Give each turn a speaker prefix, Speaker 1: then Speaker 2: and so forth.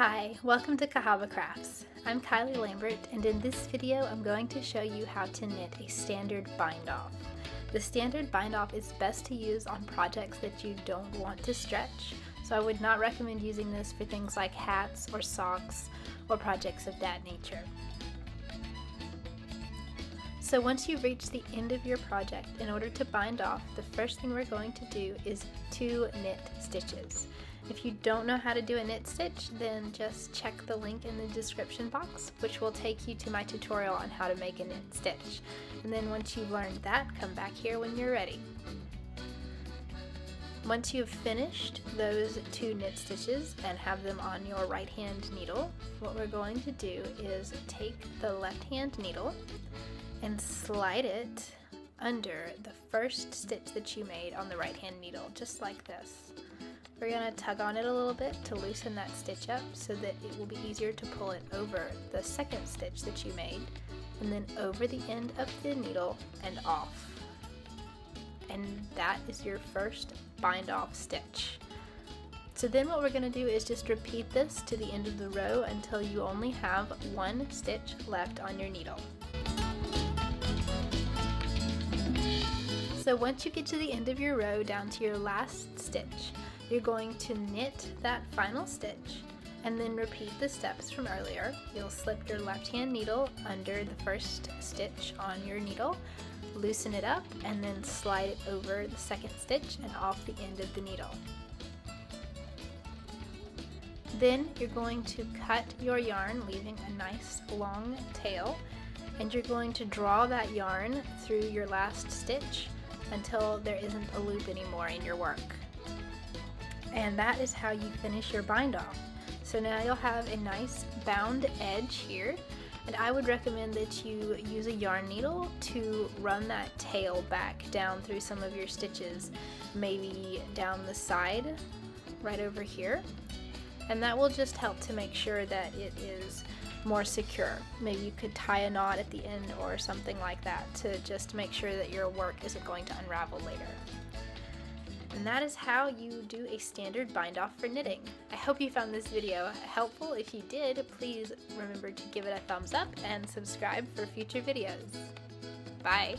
Speaker 1: Hi, welcome to Cahaba Crafts. I'm Kylie Lambert, and in this video I'm going to show you how to knit a standard bind-off. The standard bind-off is best to use on projects that you don't want to stretch, so I would not recommend using this for things like hats or socks or projects of that nature. So once you've reached the end of your project, in order to bind off, the first thing we're going to do is 2 knit stitches. If you don't know how to do a knit stitch, then just check the link in the description box, which will take you to my tutorial on how to make a knit stitch. And then once you've learned that, come back here when you're ready. Once you've finished those 2 knit stitches and have them on your right hand needle, what we're going to do is take the left hand needle and slide it under the first stitch that you made on the right hand needle, just like this. We're going to tug on it a little bit to loosen that stitch up so that it will be easier to pull it over the second stitch that you made, and then over the end of the needle and off. And that is your first bind off stitch. So then what we're going to do is just repeat this to the end of the row until you only have 1 stitch left on your needle. So once you get to the end of your row down to your last stitch, you're going to knit that final stitch and then repeat the steps from earlier. You'll slip your left hand needle under the first stitch on your needle, loosen it up, and then slide it over the second stitch and off the end of the needle. Then you're going to cut your yarn, leaving a nice long tail, and you're going to draw that yarn through your last stitch until there isn't a loop anymore in your work. And that is how you finish your bind off. So now you'll have a nice bound edge here, and I would recommend that you use a yarn needle to run that tail back down through some of your stitches, maybe down the side right over here, and that will just help to make sure that it is more secure. Maybe you could tie a knot at the end or something like that to just make sure that your work isn't going to unravel later. And that is how you do a standard bind off for knitting. I hope you found this video helpful. If you did, please remember to give it a thumbs up and subscribe for future videos. Bye!